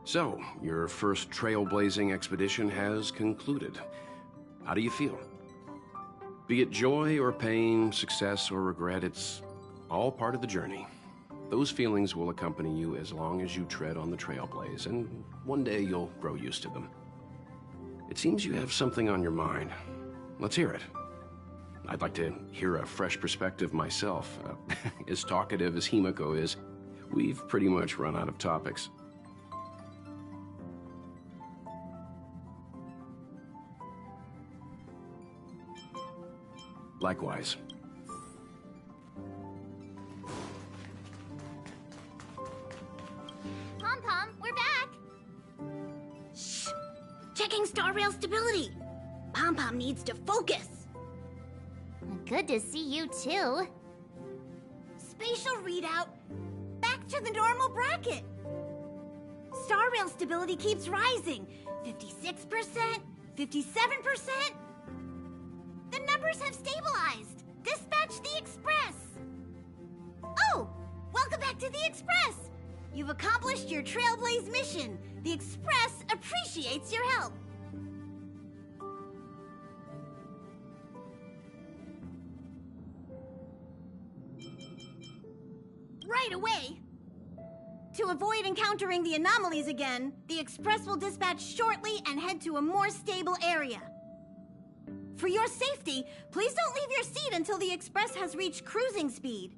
So, your first trailblazing expedition has concluded. How do you feel? Be it joy or pain, success or regret, it's all part of the journey. Those feelings will accompany you as long as you tread on the trailblaze, and one day you'll grow used to them. It seems you have something on your mind. Let's hear it. I'd like to hear a fresh perspective myself. As talkative as Himiko is, we've pretty much run out of topics. Likewise. Pom-Pom, we're back! Shh! Checking star rail stability! Pom-Pom needs to focus! Good to see you too. Spatial readout! Back to the normal bracket! Star rail stability keeps rising! 56%, 57%! The numbers have stabilized! Dispatch the Express! Oh! Welcome back to the Express! You've accomplished your Trailblaze mission. The Express appreciates your help. Right away! To avoid encountering the anomalies again, the Express will dispatch shortly and head to a more stable area. For your safety, please don't leave your seat until the Express has reached cruising speed.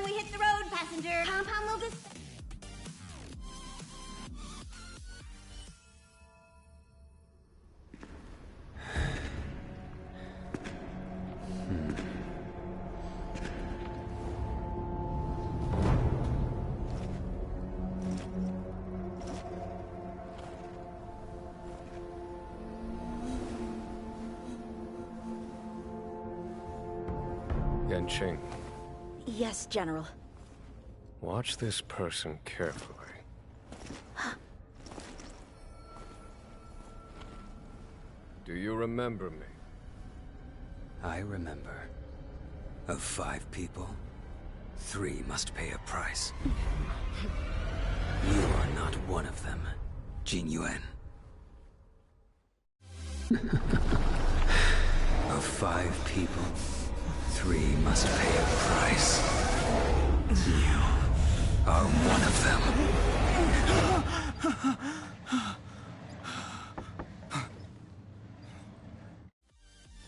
we hit the road, passenger. Pom-Pom will just... Yanqing, Yes, General. watch this person carefully. Do you remember me? I remember. Of 5 people, 3 must pay a price. You are not one of them, Jin Yuan. Of 5 people, 3 must pay a price. You are one of them.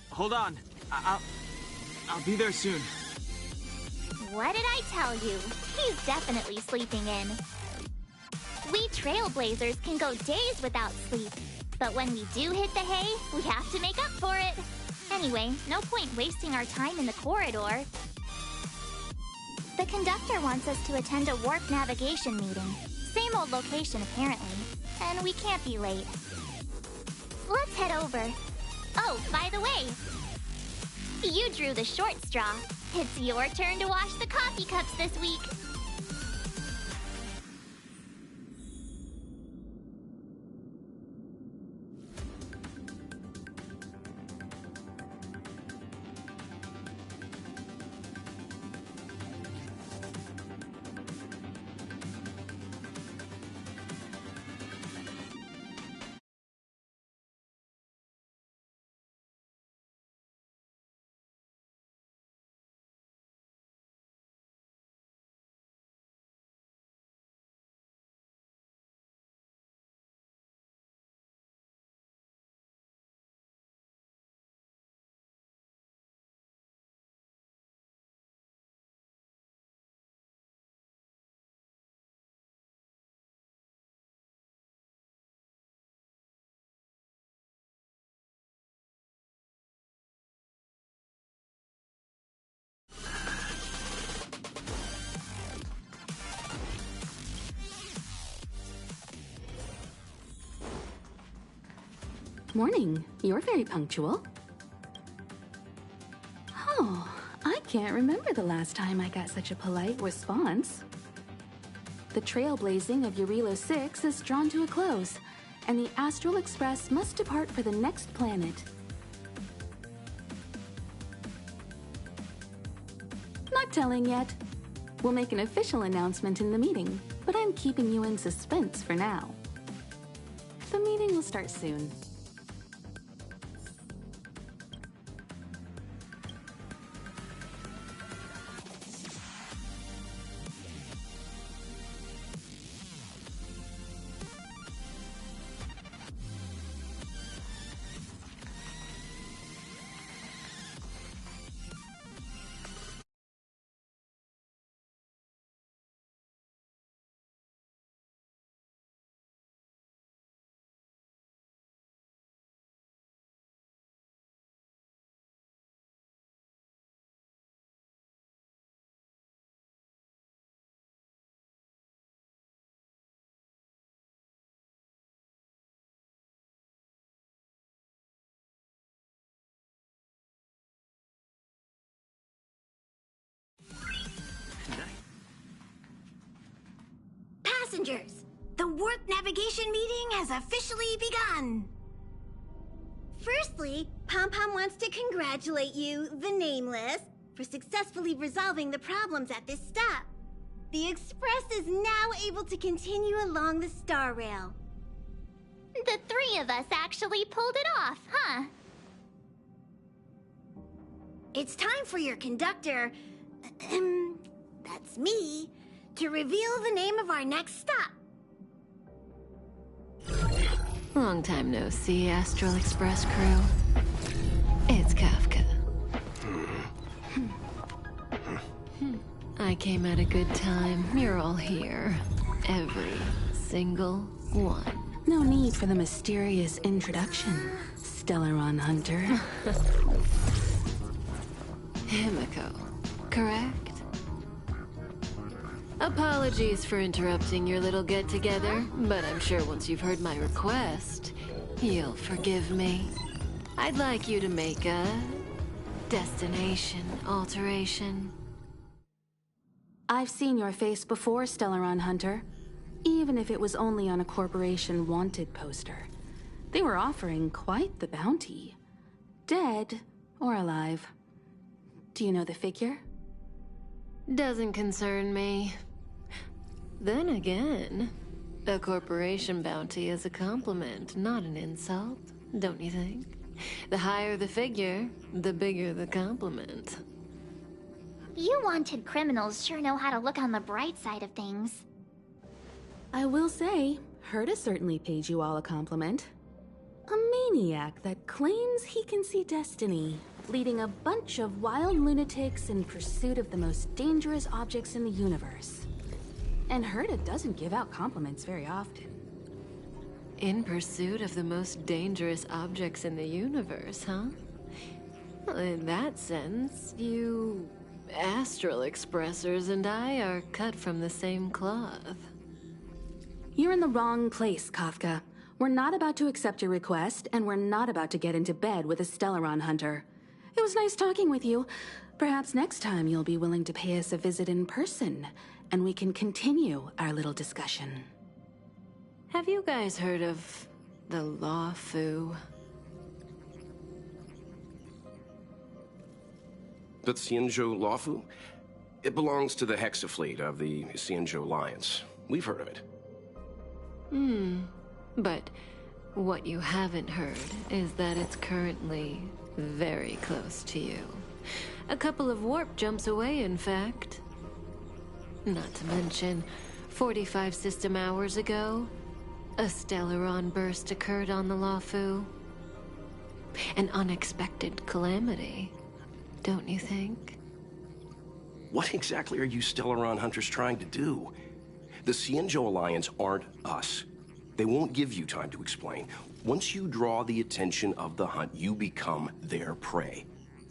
Hold on. I'll be there soon. What did I tell you? He's definitely sleeping in. We trailblazers can go days without sleep. But when we do hit the hay, we have to make up for it. Anyway, no point wasting our time in the corridor. The conductor wants us to attend a warp navigation meeting. Same old location, apparently. And we can't be late. Let's head over. Oh, by the way, you drew the short straw. It's your turn to wash the coffee cups this week. Morning. You're very punctual. Oh, I can't remember the last time I got such a polite response. The trailblazing of Eurilo 6 is drawn to a close, and the Astral Express must depart for the next planet. Not telling yet. We'll make an official announcement in the meeting, but I'm keeping you in suspense for now. The meeting will start soon. Passengers, the warp navigation meeting has officially begun. Firstly, Pom-Pom wants to congratulate you, the Nameless, for successfully resolving the problems at this stop. The Express is now able to continue along the Star Rail. The 3 of us actually pulled it off, huh? It's time for your conductor, that's me, to reveal the name of our next stop. Long time no see, Astral Express crew. It's Kafka. I I came at a good time. You're all here. Every single one. No need for the mysterious introduction, Stellaron Hunter. Himiko, correct? Apologies for interrupting your little get-together, but I'm sure once you've heard my request, you'll forgive me. I'd like you to make a destination alteration. I've seen your face before, Stellaron Hunter. Even if it was only on a corporation wanted poster. They were offering quite the bounty. Dead or alive. Do you know the figure? Doesn't concern me. Then again, a corporation bounty is a compliment, not an insult, don't you think? The higher the figure, the bigger the compliment. You wanted criminals sure know how to look on the bright side of things. I will say, Herta certainly paid you all a compliment. A maniac that claims he can see destiny, leading a bunch of wild lunatics in pursuit of the most dangerous objects in the universe. And Herta doesn't give out compliments very often. In pursuit of the most dangerous objects in the universe, huh? Well, in that sense, you astral expressors and I are cut from the same cloth. You're in the wrong place, Kafka. We're not about to accept your request, and we're not about to get into bed with a Stellaron Hunter. It was nice talking with you. Perhaps next time you'll be willing to pay us a visit in person, and we can continue our little discussion. Have you guys heard of the Law Fu? The Xianzhou Lawfu? It belongs to the Hexafleet of the Xianzhou Alliance. We've heard of it. But what you haven't heard is that it's currently very close to you. A couple of warp jumps away, in fact. Not to mention, 45 system hours ago, a Stellaron burst occurred on the Lawfu. An unexpected calamity, don't you think? What exactly are you Stellaron Hunters trying to do? The Xianzhou Alliance aren't us. They won't give you time to explain. Once you draw the attention of the hunt, you become their prey.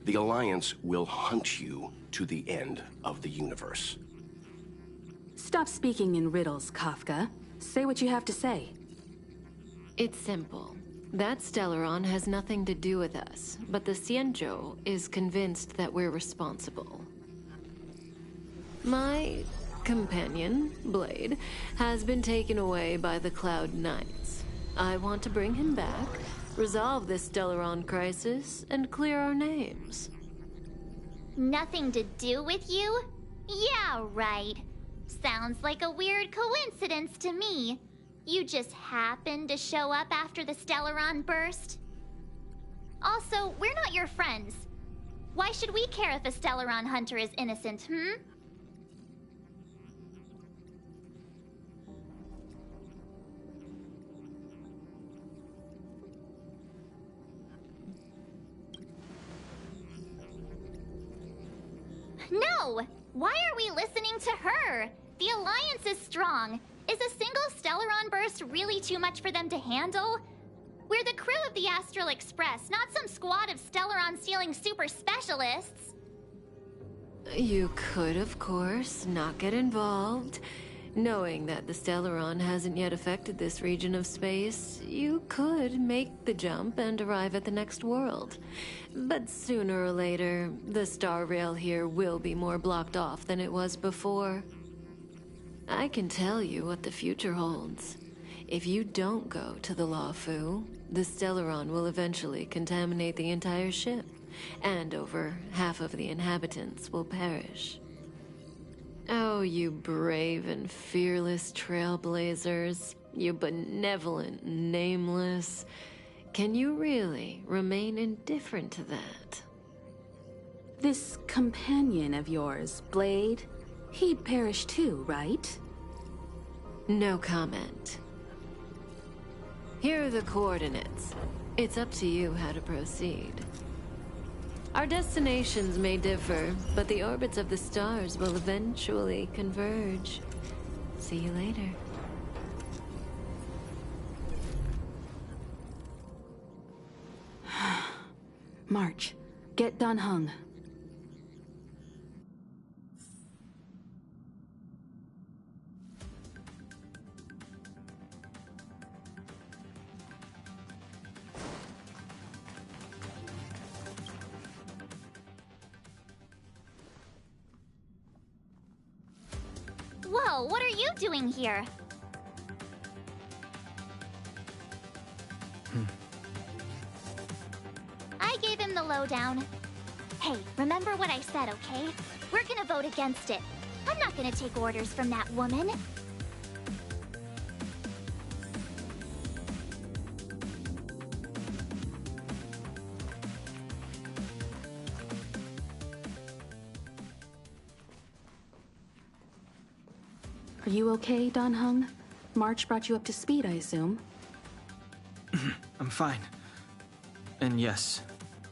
The Alliance will hunt you to the end of the universe. Stop speaking in riddles, Kafka. Say what you have to say. It's simple. That Stellaron has nothing to do with us, but the Xianzhou is convinced that we're responsible. My companion, Blade, has been taken away by the Cloud Knights. I want to bring him back, resolve this Stellaron crisis, and clear our names. Nothing to do with you? Yeah, right. Sounds like a weird coincidence to me. You just happened to show up after the Stellaron burst? Also, we're not your friends. Why should we care if a Stellaron hunter is innocent, No! Why are we listening to her? The Alliance is strong. Is a single Stellaron burst really too much for them to handle? We're the crew of the Astral Express, not some squad of Stellaron-stealing super specialists. You could, of course, not get involved. Knowing that the Stellaron hasn't yet affected this region of space, you could make the jump and arrive at the next world. But sooner or later, the star rail here will be more blocked off than it was before. I can tell you what the future holds. If you don't go to the Lawfu, the Stellaron will eventually contaminate the entire ship, and over half of the inhabitants will perish. Oh, you brave and fearless trailblazers, you benevolent nameless. Can you really remain indifferent to that? This companion of yours, Blade, he'd perish too, right? No comment. Here are the coordinates. It's up to you how to proceed. Our destinations may differ, but the orbits of the stars will eventually converge. See you later. March, get Dan Heng. Whoa, what are you doing here? I gave him the lowdown. Hey, remember what I said, okay? We're gonna vote against it. I'm not gonna take orders from that woman. Are you okay, Dan Heng? March brought you up to speed, I assume. I'm fine. And yes,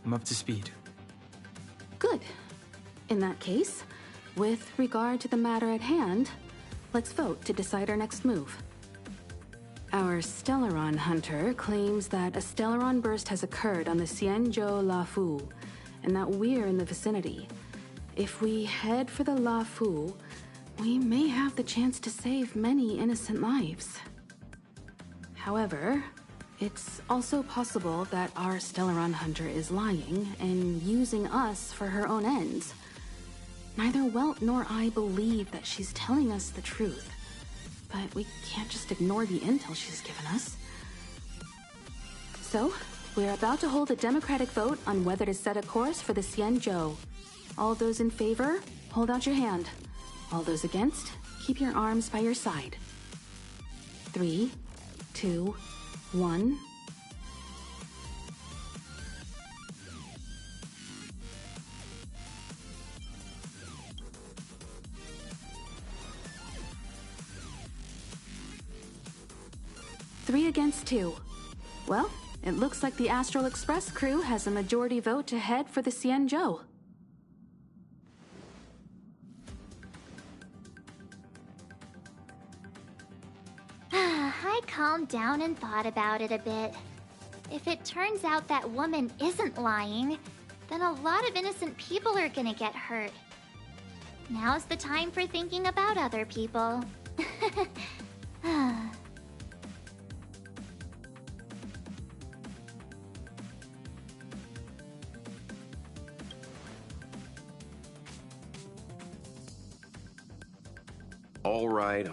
I'm up to speed. Good. In that case, with regard to the matter at hand, let's vote to decide our next move. Our Stellaron hunter claims that a Stellaron burst has occurred on the Xianzhou La Fu, and that we're in the vicinity. If we head for the La Fu, we may have the chance to save many innocent lives. However, it's also possible that our Stellaron hunter is lying and using us for her own ends. Neither Welt nor I believe that she's telling us the truth, but we can't just ignore the intel she's given us. So, we're about to hold a democratic vote on whether to set a course for the Xianzhou. All those in favor, hold out your hand. All those against, keep your arms by your side. 3, 2, 1. Three against 2. Well, it looks like the Astral Express crew has a majority vote to head for the Xianzhou. I calmed down and thought about it a bit. If it turns out that woman isn't lying, then a lot of innocent people are gonna get hurt. Now's the time for thinking about other people.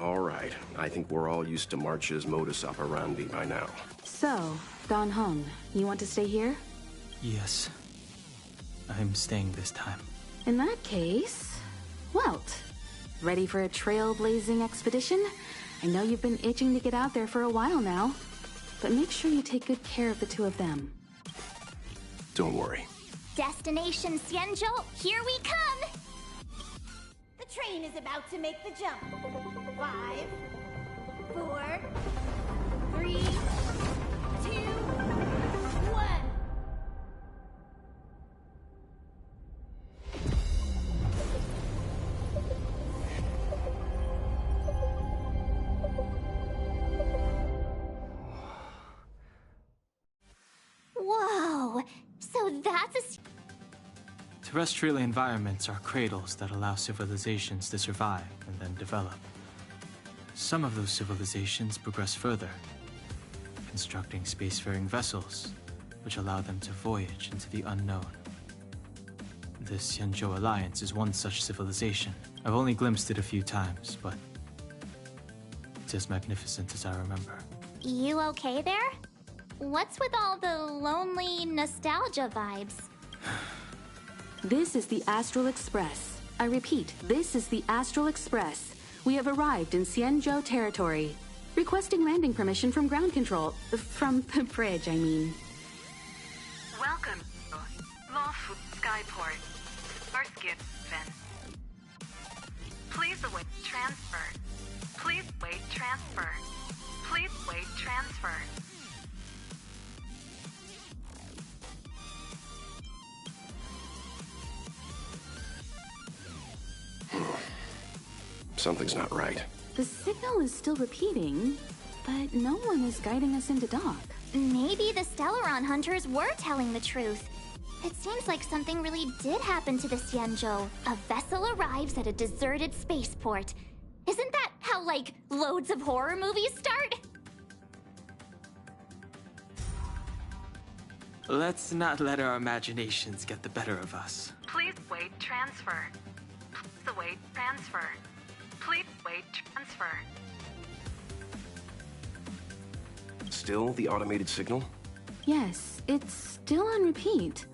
All right. I think we're all used to March's modus operandi by now. So, Dan Heng, you want to stay here? Yes. I'm staying this time. In that case, Welt, ready for a trailblazing expedition? I know you've been itching to get out there for a while now, but make sure you take good care of the two of them. Don't worry. Destination Xianzhou, here we come! The train is about to make the jump. 5, 4, 3, 2, 1. Whoa! So that's a... Terrestrial environments are cradles that allow civilizations to survive and then develop. Some of those civilizations progress further, constructing spacefaring vessels, which allow them to voyage into the unknown. The Xianzhou Alliance is one such civilization. I've only glimpsed it a few times, but it's as magnificent as I remember. You okay there? What's with all the lonely nostalgia vibes? This is the Astral Express. I repeat, this is the Astral Express. We have arrived in Xianzhou territory. Requesting landing permission from ground control. From the bridge, I mean. Welcome to Lawfu Skyport. First gift, then. Please await transfer. Please wait transfer. Please wait transfer. Something's not right. The signal is still repeating, but no one is guiding us into dock. Maybe the Stellaron hunters were telling the truth. It seems like something really did happen to the Xianzhou. A vessel arrives at a deserted spaceport. Isn't that how, like, loads of horror movies start? Let's not let our imaginations get the better of us. Please wait transfer. Please await transfer. Please wait transfer. Still the automated signal? Yes, it's still on repeat.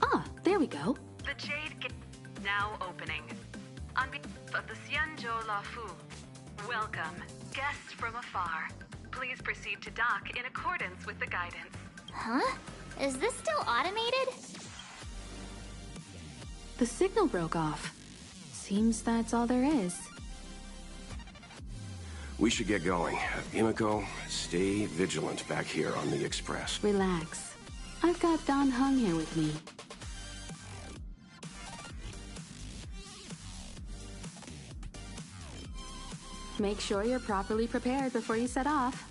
Ah, there we go. The Jade Gate now opening. On behalf of the Xianzhou Lafu, welcome, guests from afar. Please proceed to dock in accordance with the guidance. Huh? Is this still automated? The signal broke off. Seems that's all there is. We should get going. Imiko, stay vigilant back here on the Express. Relax. I've got Don Hung here with me. Make sure you're properly prepared before you set off.